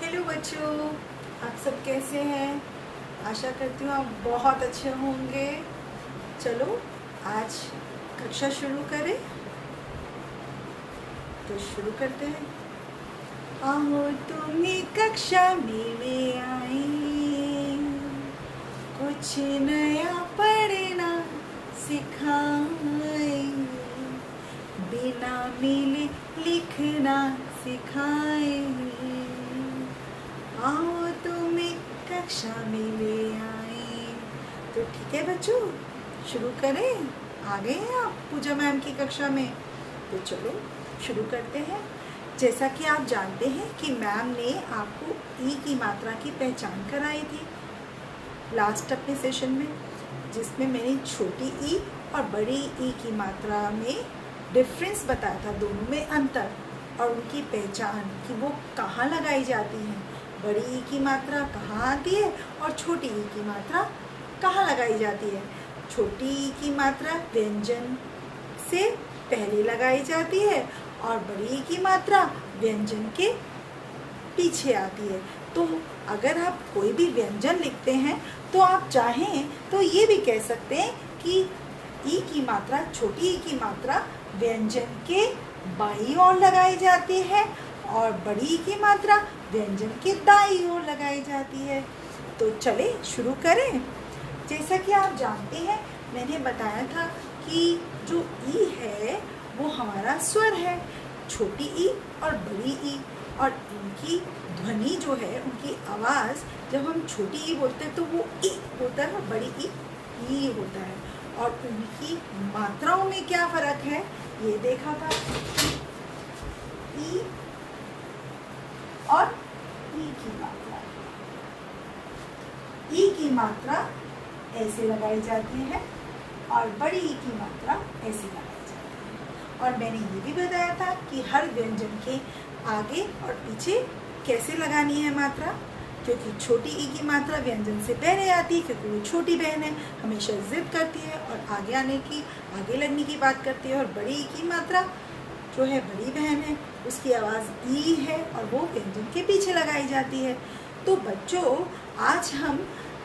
Hello बच्चों, आप सब कैसे हैं? आशा करती हूँ आप बहुत अच्छे होंगे। चलो आज कक्षा शुरू करें। तो शुरू करते हैं। आओ तुम्हें कक्षा मेरे आए, कुछ नया पढ़ना सिखाए, बिना मिले लिखना सिखाए। आओ तुम्हें कक्षा में ले आए। तो ठीक है बच्चों, शुरू करें। आ गए हैं आप पूजा मैम की कक्षा में? तो चलो शुरू करते हैं। जैसा कि आप जानते हैं कि मैम ने आपको ई की मात्रा की पहचान कराई थी लास्ट अपने सेशन में, जिसमें मैंने छोटी ई और बड़ी ई की मात्रा में डिफरेंस बताया था, दोनों में अंतर और उनकी पहचान कि वो कहाँ लगाई जाती हैं। बड़ी ई की मात्रा कहाँ आती है और छोटी ई की मात्रा कहाँ लगाई जाती है। छोटी ई की मात्रा व्यंजन से पहले लगाई जाती है और बड़ी ई की मात्रा व्यंजन के पीछे आती है। तो अगर आप कोई भी व्यंजन लिखते हैं तो आप चाहें तो ये भी कह सकते हैं कि ई की मात्रा, छोटी ई की मात्रा व्यंजन के बाईं ओर लगाई जाती है और बड़ी ई की मात्रा व्यंजन के दाईं ओर लगाई जाती है। तो चले शुरू करें। जैसा कि आप जानते हैं, मैंने बताया था कि जो ई है वो हमारा स्वर है, छोटी ई और बड़ी ई, और इनकी ध्वनि जो है, उनकी आवाज़ जब हम छोटी ई बोलते हैं तो वो ई होता है और बड़ी ई होता है। और उनकी मात्राओं में क्या फ़र्क है ये देखा था। ई और ई की मात्रा, ई की मात्रा ऐसे लगाई जाती है और बड़ी ई की मात्रा ऐसे लगाई जाती है। और मैंने ये भी बताया था कि हर व्यंजन के आगे और पीछे कैसे लगानी है मात्रा, क्योंकि छोटी ई की मात्रा व्यंजन से पहले आती है, क्योंकि वो छोटी बहन है, हमेशा जिद करती है और आगे लगने की बात करती है। और बड़ी ई की मात्रा जो है, बड़ी बहन है, उसकी आवाज़ ई है और वो व्यंजन के पीछे लगाई जाती है। तो बच्चों, आज हम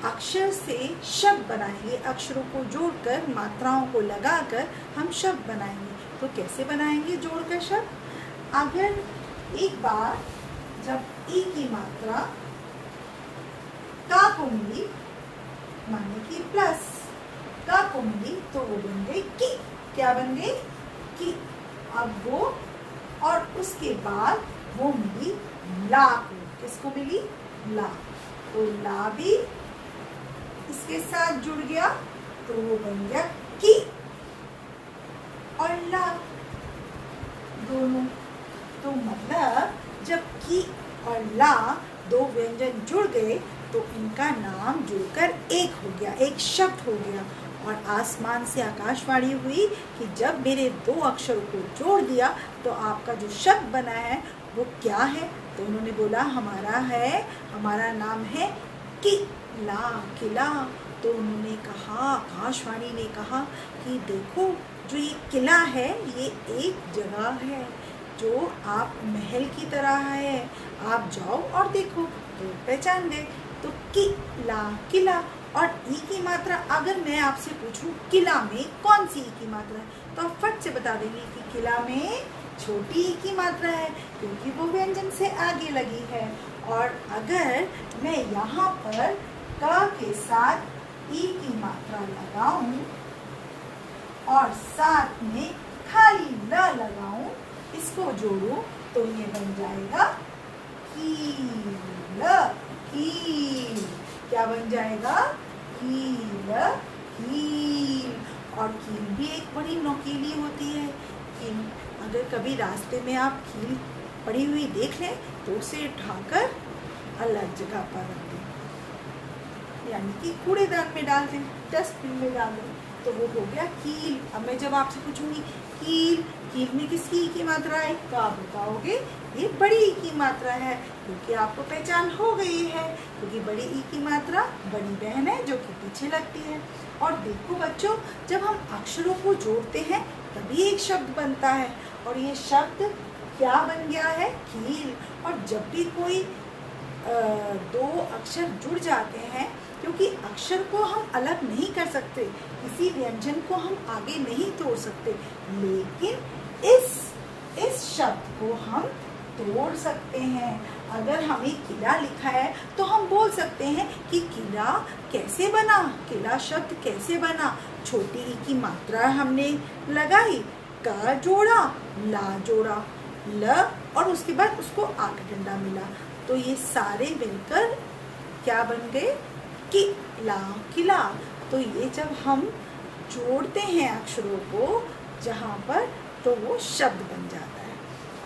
अक्षर से शब्द बनाएंगे, अक्षरों को जोड़कर, मात्राओं को लगाकर हम शब्द बनाएंगे। तो कैसे बनाएंगे जोड़कर शब्द? अगर एक बार जब ई की मात्रा का को मिली, माने कि प्लस का को मिली, तो वो बन गई की। क्या बन गई? की। अब वो, और उसके बाद वो मिली ला को। किसको मिली? ला। तो ला भी इसके साथ जुड़ गया तो वो बन गया की और ला दोनों। तो मतलब जब की और ला दो व्यंजन जुड़ गए तो इनका नाम जुड़कर एक हो गया, एक शब्द हो गया। और आसमान से आकाशवाणी हुई कि जब मेरे दो अक्षरों को जोड़ दिया तो आपका जो शब्द बना है वो क्या है? तो उन्होंने बोला हमारा नाम है किला, किला। तो उन्होंने कहा, आकाशवाणी ने कहा कि देखो, जो ये किला है ये एक जगह है जो आप महल की तरह है, आप जाओ और देखो। तो पहचान गए। तो किला, किला। और ई की मात्रा, अगर मैं आपसे पूछूं किला में कौन सी ई की मात्रा है, तो आप फट से बता देंगे कि किला में छोटी ई की मात्रा है, क्योंकि वो व्यंजन से आगे लगी है। और अगर मैं यहाँ पर क के साथ ई की मात्रा लगाऊं और साथ में खाली ल लगाऊं, इसको जोड़ूं, तो ये बन जाएगा कील, कील। क्या बन जाएगा? कील, कील। और कील भी एक बड़ी नोकीली होती है। कील, अगर कभी रास्ते में आप कील पड़ी हुई देख लें तो उसे उठाकर अलग जगह पर रख दें, यानी कि कूड़ेदान में डाल दें, डस्टबिन में डाल दें, तो वो हो गया कील। अब मैं जब आपसे पूछूंगी कील, कील में किसकी ई की मात्रा है, तो आप बताओगे ये बड़ी ई की मात्रा है, क्योंकि आपको पहचान हो गई है, क्योंकि बड़ी ई की मात्रा बड़ी बहन है जो कि पीछे लगती है। और देखो बच्चों, जब हम अक्षरों को जोड़ते हैं तभी एक शब्द बनता है, और ये शब्द क्या बन गया है? कील। और जब भी कोई दो अक्षर जुड़ जाते हैं, क्योंकि अक्षर को हम अलग नहीं कर सकते, किसी व्यंजन को हम आगे नहीं तोड़ सकते, लेकिन इस शब्द को हम तोड़ सकते हैं। अगर हमें किला लिखा है तो हम बोल सकते हैं कि किला कैसे बना, किला शब्द कैसे बना। छोटी ई की मात्रा हमने लगाई, का जोड़ा, ला जोड़ा, ल, और उसके बाद उसको आगे डंडा मिला, तो ये सारे मिलकर क्या बन गए, किला, किला। तो ये जब हम जोड़ते हैं अक्षरों को जहाँ पर, तो वो शब्द बन जाता है।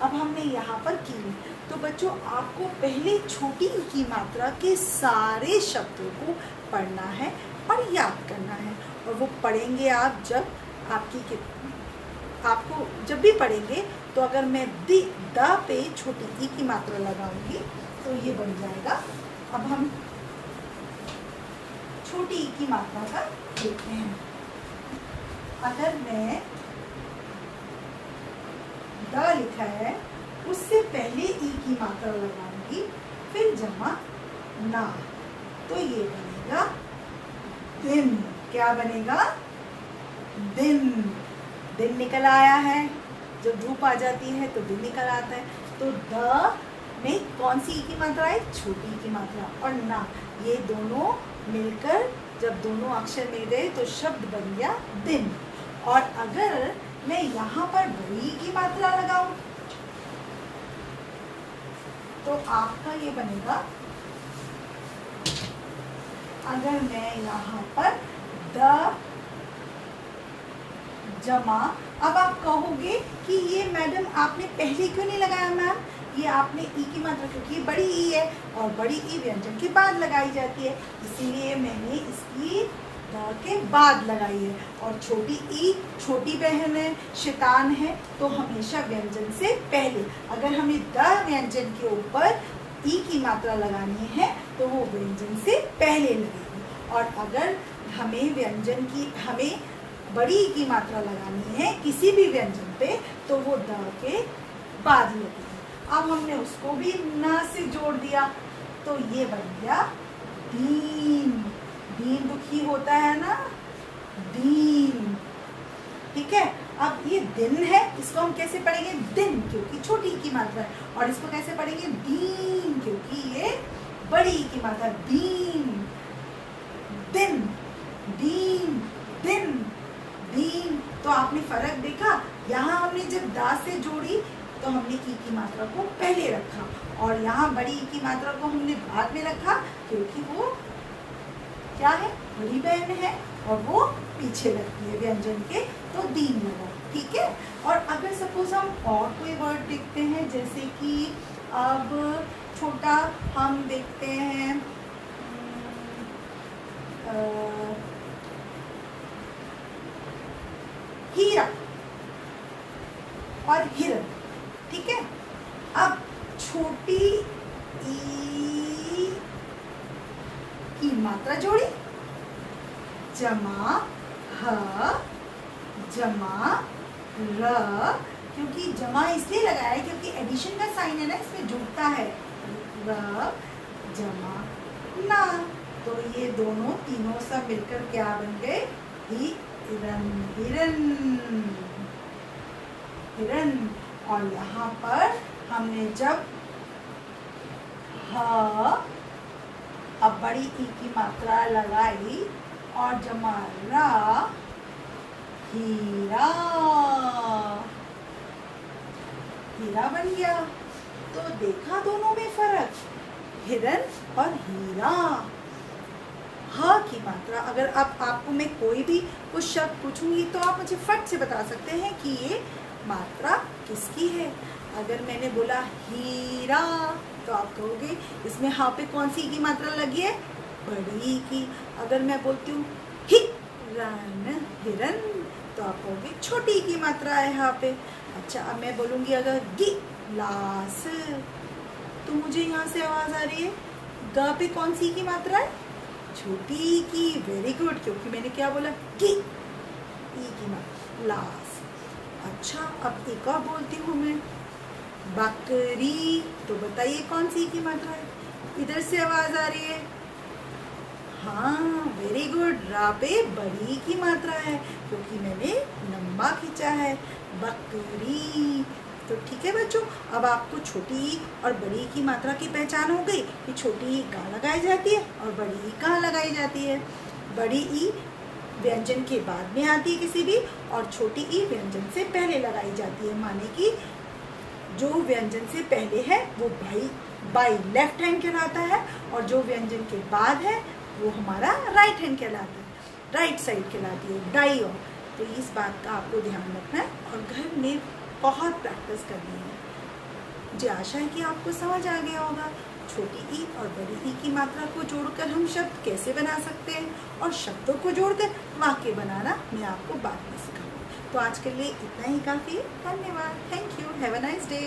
अब हमने यहाँ पर की, तो बच्चों आपको पहले छोटी ई की मात्रा के सारे शब्दों को पढ़ना है और याद करना है, और वो पढ़ेंगे आप जब आपको जब भी पढ़ेंगे, तो अगर मैं द पे छोटी ई की मात्रा लगाऊंगी तो ये बन जाएगा। अब हम छोटी ई की मात्रा का देखते हैं। अगर मैं द लिखा है, उससे पहले ई की मात्रा लगाऊंगी, फिर जमा ना, तो ये बनेगा दिन। क्या बनेगा, दिन। दिन निकल आया है, जब धूप आ जाती है तो दिन निकल आता है। तो द में कौन सी ई की मात्रा है, छोटी ई की मात्रा, और ना, ये दोनों मिलकर जब दोनों अक्षर मिल गए तो शब्द बन गया दिन। और अगर मैं यहाँ पर बड़ी ई की मात्रा लगाऊं तो आपका ये बनेगा, अगर मैं यहाँ पर द जमा, अब आप कहोगे कि ये मैडम आपने पहले क्यों नहीं लगाया मैम, ये आपने ई की मात्रा, क्योंकि ये बड़ी ई है और बड़ी ई व्यंजन के बाद लगाई जाती है, इसीलिए मैंने इसकी द के बाद लगाई है। और छोटी ई छोटी बहन है, शैतान है, तो हमेशा व्यंजन से पहले। अगर हमें द व्यंजन के ऊपर ई की मात्रा लगानी है तो वो व्यंजन से पहले लगेगी, और अगर हमें बड़ी ई की मात्रा लगानी है किसी भी व्यंजन पे तो वो द के बाद लगेगी। अब हमने उसको भी ना से जोड़ दिया, तो ये बन गया दीन। दीन दुखी होता है ना, दीन, ठीक है। अब ये दिन है, इसको हम कैसे पढ़ेंगे, दिन, क्योंकि छोटी की मात्रा है, और इसको कैसे पढ़ेंगे, दीन, क्योंकि ये बड़ी की मात्रा, दीन, दिन, दीन, दिन, दीन। तो आपने फर्क देखा, यहाँ हमने जब दा से जोड़ी तो हमने ई की मात्रा को पहले रखा, और यहाँ बड़ी ई की मात्रा को हमने बाद में रखा, क्योंकि वो क्या है, बड़ी बहन है और वो पीछे लगती है व्यंजन के, तो दीन लगा, ठीक है। और अगर सपोज हम और कोई वर्ड देखते हैं, जैसे कि अब छोटा हम देखते हैं हीरा और हिरन, ठीक है। अब छोटी ई की मात्रा जोड़ी, जमा ह जमा र, क्योंकि जमा इसलिए लगाया है क्योंकि एडिशन का साइन है ना, इसमें जुड़ता है, र जमा ना, तो ये दोनों तीनों सब मिलकर क्या बन गए, हिरन, हिरन, हिरन। और यहाँ पर हमने जब ह अब बड़ी ई की मात्रा लगाई और जमा रा, हीरा, हीरा बन गया। तो देखा दोनों में फर्क, हिरन और हीरा। ह की मात्रा, अगर आपको मैं कोई भी कुछ शब्द पूछूंगी तो आप मुझे फट से बता सकते हैं कि ये मात्रा किसकी है। अगर मैंने बोला हीरा तो आप कहोगे इसमें हाँ पे कौन सी की मात्रा लगी है, बड़ी की। अगर मैं बोलती हूँ हिरन, हिरन, तो आप कहोगे छोटी की मात्रा है यहाँ पे। अच्छा, अब मैं बोलूँगी अगर गिलास, तो मुझे यहाँ से आवाज़ आ रही है ग पे कौन सी की मात्रा है, छोटी की। वेरी गुड, क्योंकि मैंने क्या बोला, ई की मात्रा, लास। अच्छा, अब एक और बोलती हूँ मैं, बकरी, तो बताइए कौन सी की मात्रा है, इधर से आवाज आ रही है। हाँ, वेरी गुड। रा पे बड़ी की मात्रा है क्योंकि मैंने लंबा खींचा है। बकरी। तो ठीक है बच्चों, अब आपको छोटी ई और बड़ी की मात्रा की पहचान हो गई कि छोटी ई कहाँ लगाई जाती है और बड़ी ई कहाँ लगाई जाती है। बड़ी ई व्यंजन के बाद में आती है किसी भी, और छोटी ई व्यंजन से पहले लगाई जाती है। माने कि जो व्यंजन से पहले है वो बाई लेफ्ट हैंड कहलाता है, और जो व्यंजन के बाद है वो हमारा राइट हैंड कहलाता है, राइट साइड कहलाती है, दाई ओर। तो इस बात का आपको ध्यान रखना है और घर में बहुत प्रैक्टिस करनी है। मुझे आशा है कि आपको समझ आ गया होगा छोटी ई और बड़ी ई की मात्रा को जोड़कर हम शब्द कैसे बना सकते हैं, और शब्दों को जोड़कर वाक्य बनाना मैं आपको बाद में सिखाऊंगी। तो आज के लिए इतना ही काफ़ी है। धन्यवाद। Thank you. Have a nice day.